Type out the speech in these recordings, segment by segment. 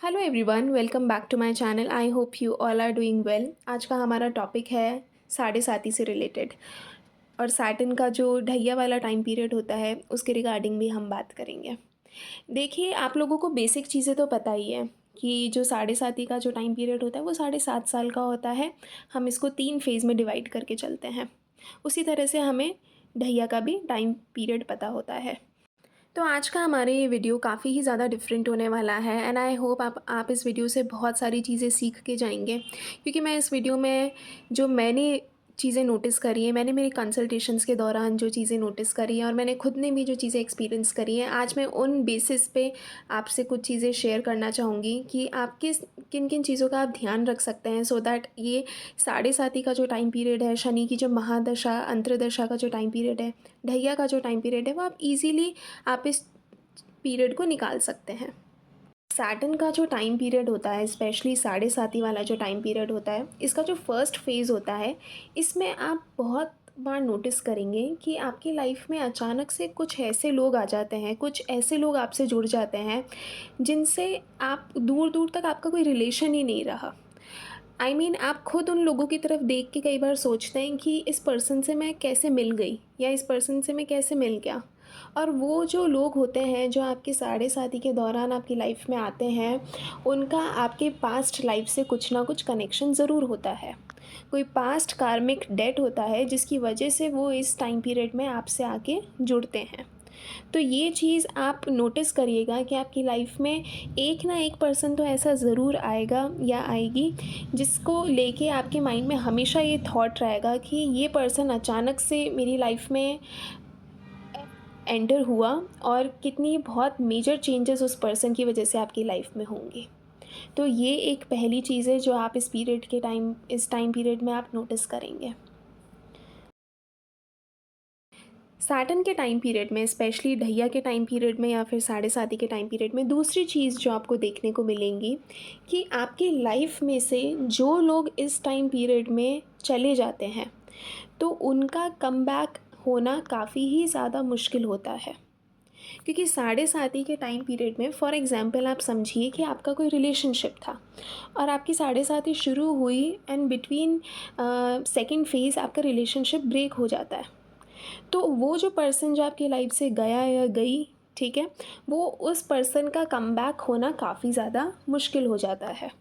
Hello everyone, welcome back to my channel. I hope you all are doing well. आज का हमारा topic है साढ़े साती से रिलेटेड, और सैटर्न का जो ढैया वाला टाइम पीरियड होता है उसके रिगार्डिंग भी हम बात करेंगे। देखिए, आप लोगों को बेसिक चीज़ें तो पता ही है कि जो साढ़े साती का जो टाइम पीरियड होता है वो 7.5 साल का होता है। हम इसको 3 फेज़ में डिवाइड करके चलते हैं। उसी तरह से हमें ढैया का भी टाइम पीरियड पता होता है। तो आज का हमारे ये वीडियो काफ़ी ही ज़्यादा डिफरेंट होने वाला है, एंड आई होप आप इस वीडियो से बहुत सारी चीज़ें सीख के जाएंगे, क्योंकि मैं इस वीडियो में जो मैंने चीज़ें नोटिस करी हैं, मैंने मेरी कंसल्टेशंस के दौरान जो चीज़ें नोटिस करी हैं और मैंने खुद ने भी जो चीज़ें एक्सपीरियंस करी हैं, आज मैं उन बेसिस पे आपसे कुछ चीज़ें शेयर करना चाहूँगी कि आप किन किन चीज़ों का आप ध्यान रख सकते हैं, सो दैट ये साढ़े साती का जो टाइम पीरियड है, शनि की जो महादशा अंतर्दशा का जो टाइम पीरियड है, ढैया का जो टाइम पीरियड है, वो आप इजीली आप इस पीरियड को निकाल सकते हैं। सैटर्न का जो टाइम पीरियड होता है, स्पेशली साढ़े साती वाला जो टाइम पीरियड होता है, इसका जो फर्स्ट फेज़ होता है, इसमें आप बहुत बार नोटिस करेंगे कि आपकी लाइफ में अचानक से कुछ ऐसे लोग आ जाते हैं, कुछ ऐसे लोग आपसे जुड़ जाते हैं जिनसे आप दूर दूर तक आपका कोई रिलेशन ही नहीं रहा। आप खुद उन लोगों की तरफ देख के कई बार सोचते हैं कि इस पर्सन से मैं कैसे मिल गई, या इस पर्सन से मैं कैसे मिल गया। और वो जो लोग होते हैं जो आपकी साढ़े साती के दौरान आपकी लाइफ में आते हैं, उनका आपके पास्ट लाइफ से कुछ ना कुछ कनेक्शन ज़रूर होता है। कोई पास्ट कार्मिक डेट होता है जिसकी वजह से वो इस टाइम पीरियड में आपसे आके जुड़ते हैं। तो ये चीज़ आप नोटिस करिएगा कि आपकी लाइफ में एक ना एक पर्सन तो ऐसा ज़रूर आएगा या आएगी जिसको लेके आपके माइंड में हमेशा ये थॉट रहेगा कि ये पर्सन अचानक से मेरी लाइफ में एंटर हुआ, और कितनी बहुत मेजर चेंजेस उस पर्सन की वजह से आपकी लाइफ में होंगे। तो ये एक पहली चीज़ है जो आप इस टाइम पीरियड में आप नोटिस करेंगे। सैटर्न के टाइम पीरियड में, स्पेशली ढैया के टाइम पीरियड में या फिर साढ़े साती के टाइम पीरियड में, दूसरी चीज़ जो आपको देखने को मिलेंगी कि आपकी लाइफ में से जो लोग इस टाइम पीरियड में चले जाते हैं, तो उनका कमबैक होना काफ़ी ही ज़्यादा मुश्किल होता है। क्योंकि साढ़े साती के टाइम पीरियड में, फॉर एग्ज़ाम्पल आप समझिए कि आपका कोई रिलेशनशिप था और आपकी साढ़े साती शुरू हुई, एंड बिटवीन सेकेंड फेज़ आपका रिलेशनशिप ब्रेक हो जाता है। तो वो जो पर्सन जो आपकी लाइफ से गया या गई, ठीक है, वो उस पर्सन का कमबैक होना काफ़ी ज़्यादा मुश्किल हो जाता है।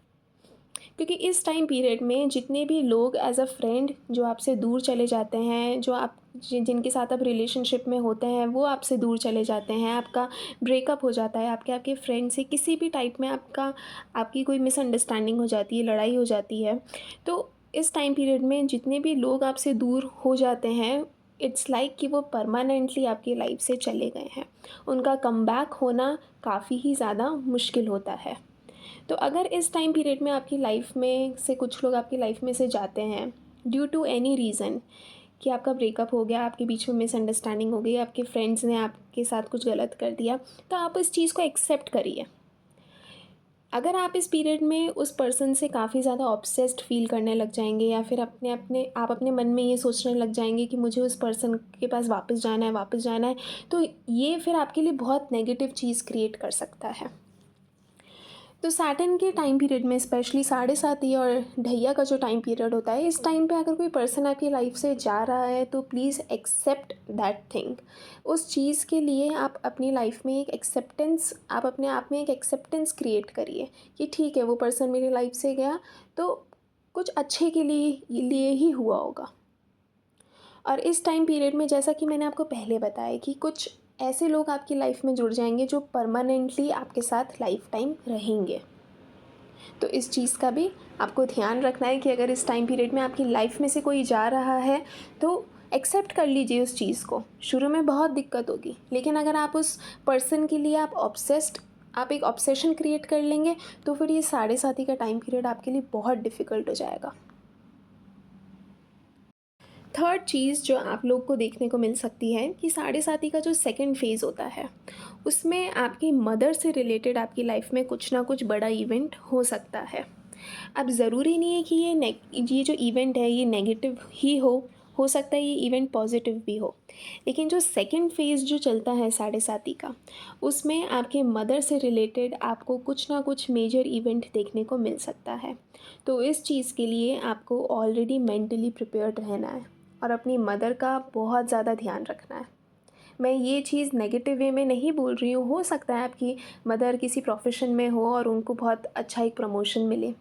क्योंकि इस टाइम पीरियड में जितने भी लोग एज अ फ्रेंड जो आपसे दूर चले जाते हैं, जो आप जिनके साथ आप रिलेशनशिप में होते हैं, वो आपसे दूर चले जाते हैं, आपका ब्रेकअप हो जाता है, आपके आपके फ्रेंड से किसी भी टाइप में आपकी कोई मिसअंडरस्टैंडिंग हो जाती है, लड़ाई हो जाती है, तो इस टाइम पीरियड में जितने भी लोग आपसे दूर हो जाते हैं, इट्स लाइक कि वो परमानेंटली आपकी लाइफ से चले गए हैं। उनका कमबैक होना काफ़ी ही ज़्यादा मुश्किल होता है। तो अगर इस टाइम पीरियड में आपकी लाइफ में से कुछ लोग आपकी लाइफ में से जाते हैं ड्यू टू एनी रीज़न, कि आपका ब्रेकअप हो गया, आपके बीच में मिसअंडरस्टैंडिंग हो गई, आपके फ्रेंड्स ने आपके साथ कुछ गलत कर दिया, तो आप इस चीज़ को एक्सेप्ट करिए। अगर आप इस पीरियड में उस पर्सन से काफ़ी ज़्यादा ऑब्सेस्ड फील करने लग जाएंगे, या फिर अपने मन में ये सोचने लग जाएंगे कि मुझे उस पर्सन के पास वापस जाना है, तो ये फिर आपके लिए बहुत नेगेटिव चीज़ क्रिएट कर सकता है। तो सैटर्न के टाइम पीरियड में, स्पेशली साढ़े साती और ढैया का जो टाइम पीरियड होता है, इस टाइम पे अगर कोई पर्सन आपकी लाइफ से जा रहा है तो प्लीज़ एक्सेप्ट दैट थिंग। उस चीज़ के लिए आप अपनी लाइफ में आप अपने आप में एक एक्सेप्टेंस क्रिएट करिए कि ठीक है, वो पर्सन मेरी लाइफ से गया तो कुछ अच्छे के लिए ही हुआ होगा। और इस टाइम पीरियड में, जैसा कि मैंने आपको पहले बताया, कि कुछ ऐसे लोग आपकी लाइफ में जुड़ जाएंगे जो परमानेंटली आपके साथ लाइफ टाइम रहेंगे। तो इस चीज़ का भी आपको ध्यान रखना है कि अगर इस टाइम पीरियड में आपकी लाइफ में से कोई जा रहा है तो एक्सेप्ट कर लीजिए उस चीज़ को। शुरू में बहुत दिक्कत होगी, लेकिन अगर आप उस पर्सन के लिए आप एक ऑब्सेशन क्रिएट कर लेंगे, तो फिर ये साढ़े साती का टाइम पीरियड आपके लिए बहुत डिफ़िकल्ट हो जाएगा। थर्ड चीज़ जो आप लोग को देखने को मिल सकती है कि साढ़े साती का जो सेकंड फेज़ होता है, उसमें आपकी मदर से रिलेटेड आपकी लाइफ में कुछ ना कुछ बड़ा इवेंट हो सकता है। अब ज़रूरी नहीं है कि ये जो इवेंट है ये नेगेटिव ही हो हो सकता है ये इवेंट पॉजिटिव भी हो। लेकिन जो सेकंड फेज़ जो चलता है साढ़े साती का, उसमें आपके मदर से रिलेटेड आपको कुछ ना कुछ मेजर इवेंट देखने को मिल सकता है। तो इस चीज़ के लिए आपको ऑलरेडी मेंटली प्रिपेयर्ड रहना है और अपनी मदर का बहुत ज़्यादा ध्यान रखना है। मैं ये चीज़ नेगेटिव वे में नहीं बोल रही हूँ, हो सकता है आपकी मदर किसी प्रोफेशन में हो और उनको बहुत अच्छा एक प्रमोशन मिले।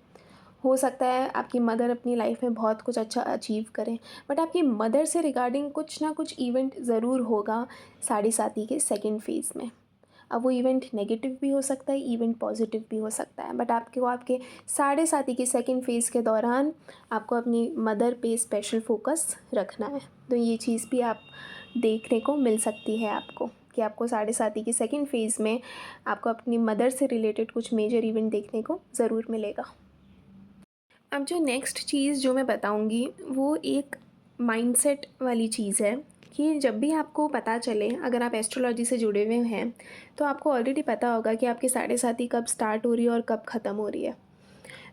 हो सकता है आपकी मदर अपनी लाइफ में बहुत कुछ अच्छा अचीव करें, बट आपकी मदर से रिगार्डिंग कुछ ना कुछ इवेंट ज़रूर होगा साढ़े साती के सेकंड फेज़ में। अब वो इवेंट नेगेटिव भी हो सकता है, इवेंट पॉजिटिव भी हो सकता है, बट आपको आपके साढ़े साती के सेकंड फेज़ के दौरान आपको अपनी मदर पे स्पेशल फोकस रखना है। तो ये चीज़ भी आप देखने को मिल सकती है आपको, कि आपको साढ़े साती के सेकंड फेज़ में आपको अपनी मदर से रिलेटेड कुछ मेजर इवेंट देखने को ज़रूर मिलेगा। अब जो नेक्स्ट चीज़ जो मैं बताऊँगी वो एक माइंडसेट वाली चीज़ है, कि जब भी आपको पता चले, अगर आप एस्ट्रोलॉजी से जुड़े हुए हैं तो आपको ऑलरेडी पता होगा कि आपकी साढ़े साती कब स्टार्ट हो रही है और कब ख़त्म हो रही है।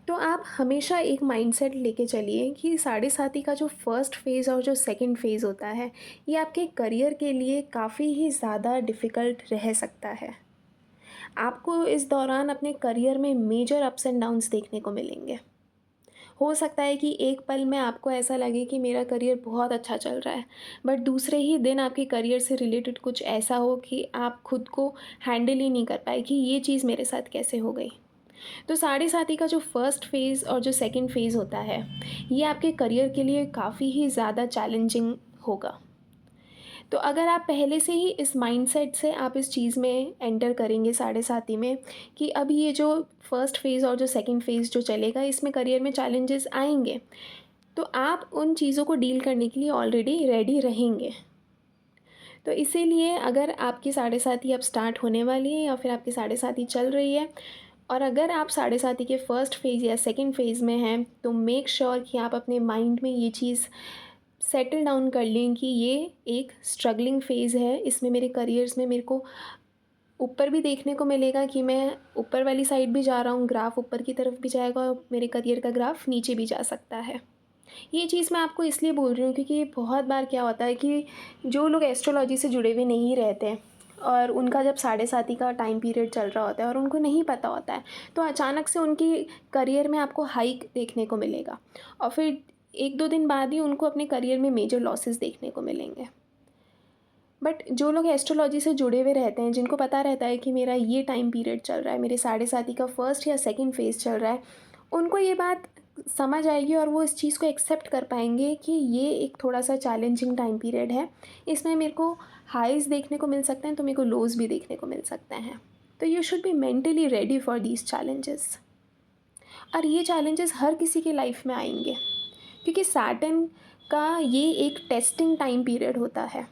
तो आप हमेशा एक माइंडसेट लेके चलिए कि साढ़े साती का जो फर्स्ट फेज़ और जो सेकंड फेज़ होता है, ये आपके करियर के लिए काफ़ी ही ज़्यादा डिफ़िकल्ट रह सकता है। आपको इस दौरान अपने करियर में मेजर अप्स एंड डाउन्स देखने को मिलेंगे। हो सकता है कि एक पल में आपको ऐसा लगे कि मेरा करियर बहुत अच्छा चल रहा है, बट दूसरे ही दिन आपके करियर से रिलेटेड कुछ ऐसा हो कि आप खुद को हैंडल ही नहीं कर पाए कि ये चीज़ मेरे साथ कैसे हो गई। तो साढ़े साती का जो फर्स्ट फेज़ और जो सेकंड फेज़ होता है, ये आपके करियर के लिए काफ़ी ही ज़्यादा चैलेंजिंग होगा। तो अगर आप पहले से ही इस माइंडसेट से आप इस चीज़ में एंटर करेंगे साढ़े साती में, कि अब ये जो फर्स्ट फेज़ और जो सेकंड फेज़ जो चलेगा इसमें करियर में चैलेंजेस आएंगे, तो आप उन चीज़ों को डील करने के लिए ऑलरेडी रेडी रहेंगे। तो इसीलिए अगर आपकी साढ़े साती अब स्टार्ट होने वाली है या फिर आपकी साढ़े साती चल रही है, और अगर आप साढ़े साती के फर्स्ट फेज़ या सेकंड फेज़ में हैं, तो मेक श्योर कि आप अपने माइंड में ये चीज़ सेटल डाउन कर लें कि ये एक स्ट्रगलिंग फ़ेज़ है। इसमें मेरे करियर्स में मेरे को ऊपर भी देखने को मिलेगा कि मैं ऊपर वाली साइड भी जा रहा हूँ, ग्राफ ऊपर की तरफ भी जाएगा और मेरे करियर का ग्राफ नीचे भी जा सकता है। ये चीज़ मैं आपको इसलिए बोल रही हूँ क्योंकि बहुत बार क्या होता है कि जो लोग एस्ट्रोलॉजी से जुड़े हुए नहीं रहते हैं और उनका जब साढ़े साती का टाइम पीरियड चल रहा होता है और उनको नहीं पता होता है, तो अचानक से उनकी करियर में आपको हाइक देखने को मिलेगा और फिर एक दो दिन बाद ही उनको अपने करियर में मेजर लॉसेस देखने को मिलेंगे। बट जो लोग एस्ट्रोलॉजी से जुड़े हुए रहते हैं, जिनको पता रहता है कि मेरा ये टाइम पीरियड चल रहा है, मेरे साढ़े साती का फर्स्ट या सेकंड फेज़ चल रहा है, उनको ये बात समझ आएगी और वो इस चीज़ को एक्सेप्ट कर पाएंगे कि ये एक थोड़ा सा चैलेंजिंग टाइम पीरियड है। इसमें मेरे को हाईज़ देखने को मिल सकते हैं तो मेरे को लोज़ भी देखने को मिल सकते हैं। तो you should be mentally ready for these challenges. और ये चैलेंजेस हर किसी के लाइफ में आएंगे, क्योंकि सैटर्न का ये एक टेस्टिंग टाइम पीरियड होता है।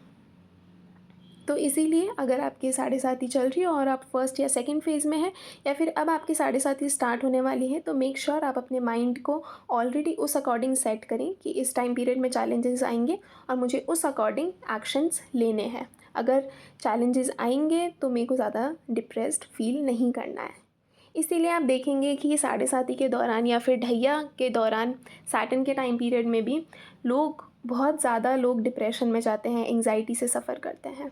तो इसीलिए अगर आपकी साढ़े साती चल रही है और आप फर्स्ट या सेकंड फेज़ में हैं, या फिर अब आपकी साढ़े साती स्टार्ट होने वाली है, तो मेक श्योर आप अपने माइंड को ऑलरेडी उस अकॉर्डिंग सेट करें कि इस टाइम पीरियड में चैलेंजेस आएंगे और मुझे उस अकॉर्डिंग एक्शंस लेने हैं। अगर चैलेंजेस आएंगे तो मेरे को ज़्यादा डिप्रेस्ड फील नहीं करना है। इसीलिए आप देखेंगे कि साढ़े साती के दौरान या फिर ढैया के दौरान, सैटर्न के टाइम पीरियड में भी बहुत ज़्यादा लोग डिप्रेशन में जाते हैं, एंग्जाइटी से सफ़र करते हैं।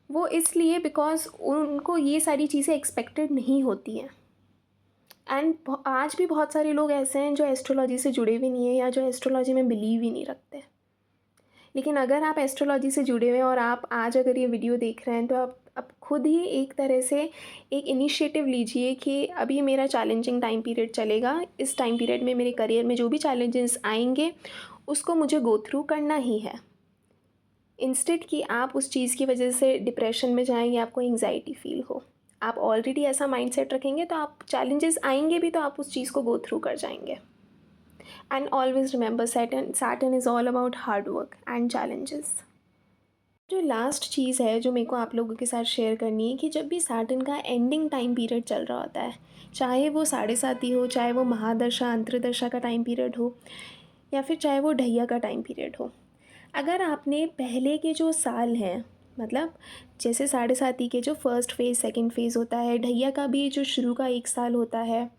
वो इसलिए बिकॉज़ उनको ये सारी चीज़ें एक्सपेक्टेड नहीं होती हैं। एंड आज भी बहुत सारे लोग ऐसे हैं जो एस्ट्रोलॉजी से जुड़े हुए नहीं हैं या जो एस्ट्रोलॉजी में बिलीव ही नहीं रखते। लेकिन अगर आप एस्ट्रोलॉजी से जुड़े हुए हैं और आप आज अगर ये वीडियो देख रहे हैं, तो आप खुद ही एक तरह से एक इनिशिएटिव लीजिए कि अभी मेरा चैलेंजिंग टाइम पीरियड चलेगा। इस टाइम पीरियड में मेरे करियर में जो भी चैलेंजेस आएंगे उसको मुझे गो थ्रू करना ही है। इंस्टेड कि आप उस चीज़ की वजह से डिप्रेशन में जाएँ या आपको एंग्जाइटी फ़ील हो। आप ऑलरेडी ऐसा माइंडसेट रखेंगे तो आप चैलेंजेस आएंगे भी तो आप उस चीज़ को गो थ्रू कर जाएंगे। And always remember, Saturn is all about hard work and challenges. जो लास्ट चीज़ है जो मेरे को आप लोगों के साथ शेयर करनी है, कि जब भी सैटर्न का एंडिंग टाइम पीरियड चल रहा होता है, चाहे वो साढ़े साती हो, चाहे वो महादशा अंतर्दशा का टाइम पीरियड हो, या फिर चाहे वो ढैया का टाइम पीरियड हो, अगर आपने पहले के जो साल हैं, मतलब जैसे साढ़े साती के जो फर्स्ट फेज़ सेकंड फेज़ होता है, ढैया का भी जो शुरू का एक साल होता है,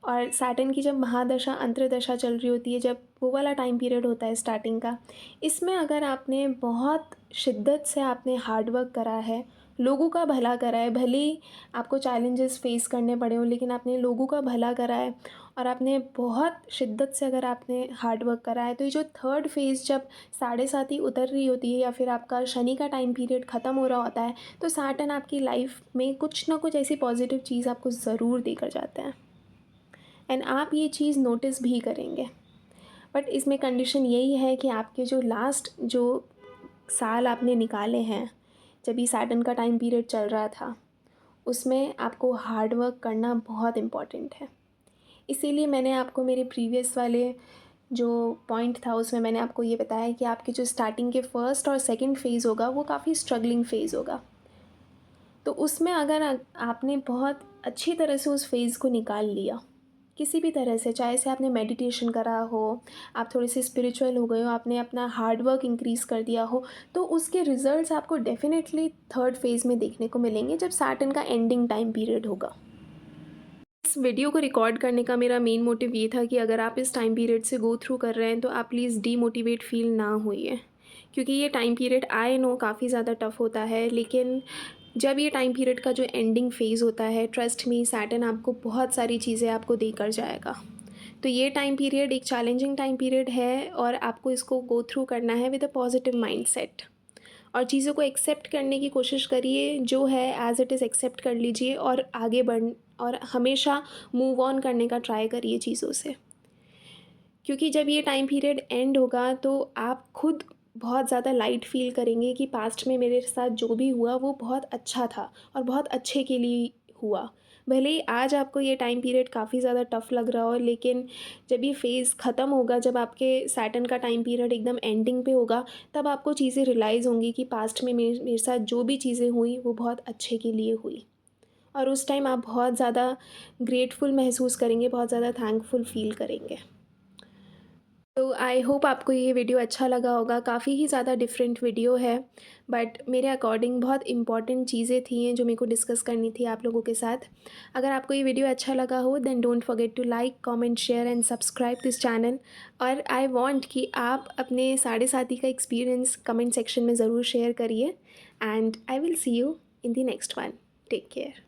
और सैटर्न की जब महादशा अंतर्दशा चल रही होती है, जब वो वाला टाइम पीरियड होता है स्टार्टिंग का, इसमें अगर आपने बहुत शिद्दत से आपने हार्ड वर्क करा है, लोगों का भला करा है, भले ही आपको चैलेंजेस फेस करने पड़े हों, लेकिन आपने लोगों का भला करा है और आपने बहुत शिद्दत से अगर आपने हार्ड वर्क करा है, तो ये जो थर्ड फेज़ जब 7.5 उतर रही होती है या फिर आपका शनि का टाइम पीरियड ख़त्म हो रहा होता है, तो सैटर्न आपकी लाइफ में कुछ ना कुछ ऐसी पॉजिटिव चीज़ आपको ज़रूर देकर जाता है एंड आप ये चीज़ नोटिस भी करेंगे। बट इसमें कंडीशन यही है कि आपके जो लास्ट जो साल आपने निकाले हैं, जब ये सैटर्न का टाइम पीरियड चल रहा था, उसमें आपको हार्ड वर्क करना बहुत इम्पॉर्टेंट है। इसीलिए मैंने आपको मेरे प्रीवियस वाले जो पॉइंट था उसमें मैंने आपको ये बताया कि आपके जो स्टार्टिंग के फर्स्ट और सेकंड फेज़ होगा वो काफ़ी स्ट्रगलिंग फेज़ होगा। तो उसमें अगर आपने बहुत अच्छी तरह से उस फेज़ को निकाल लिया, किसी भी तरह से, चाहे से आपने मेडिटेशन करा हो, आप थोड़े से स्पिरिचुअल हो गए हो, आपने अपना हार्ड वर्क इंक्रीज़ कर दिया हो, तो उसके रिज़ल्ट्स आपको डेफ़िनेटली थर्ड फेज़ में देखने को मिलेंगे जब सैटर्न का एंडिंग टाइम पीरियड होगा। इस वीडियो को रिकॉर्ड करने का मेरा मेन मोटिव ये था कि अगर आप इस टाइम पीरियड से गो थ्रू कर रहे हैं तो आप प्लीज़ डीमोटिवेट फ़ील ना होइए, क्योंकि ये टाइम पीरियड आई नो काफ़ी ज़्यादा टफ़ होता है, लेकिन जब ये टाइम पीरियड का जो एंडिंग फ़ेज़ होता है, ट्रस्ट मी, सैटर्न आपको बहुत सारी चीज़ें आपको देकर जाएगा। तो ये टाइम पीरियड एक चैलेंजिंग टाइम पीरियड है और आपको इसको गो थ्रू करना है विद अ पॉजिटिव माइंडसेट और चीज़ों को एक्सेप्ट करने की कोशिश करिए, जो है एज़ इट इज़ एक्सेप्ट कर लीजिए और आगे बढ़ और हमेशा मूव ऑन करने का ट्राई करिए चीज़ों से, क्योंकि जब ये टाइम पीरियड एंड होगा तो आप खुद बहुत ज़्यादा लाइट फील करेंगे कि पास्ट में मेरे साथ जो भी हुआ वो बहुत अच्छा था और बहुत अच्छे के लिए हुआ। भले ही आज आपको ये टाइम पीरियड काफ़ी ज़्यादा टफ़ लग रहा हो, लेकिन जब ये फ़ेज़ ख़त्म होगा, जब आपके सैटर्न का टाइम पीरियड एकदम एंडिंग पे होगा, तब आपको चीज़ें रियलाइज़ होंगी कि पास्ट में मेरे साथ जो भी चीज़ें हुई वो बहुत अच्छे के लिए हुई और उस टाइम आप बहुत ज़्यादा ग्रेटफुल महसूस करेंगे, बहुत ज़्यादा थैंकफुल फ़ील करेंगे। तो आई होप आपको ये वीडियो अच्छा लगा होगा। काफ़ी ही ज़्यादा डिफरेंट वीडियो है, बट मेरे अकॉर्डिंग बहुत इंपॉर्टेंट चीज़ें थी जो मेरे को डिस्कस करनी थी आप लोगों के साथ। अगर आपको ये वीडियो अच्छा लगा हो then don't forget to like, comment, share and subscribe this channel. और आई वांट कि आप अपने साढ़े साथी का एक्सपीरियंस कमेंट सेक्शन में ज़रूर शेयर करिए and I will see you in the next one. Take care.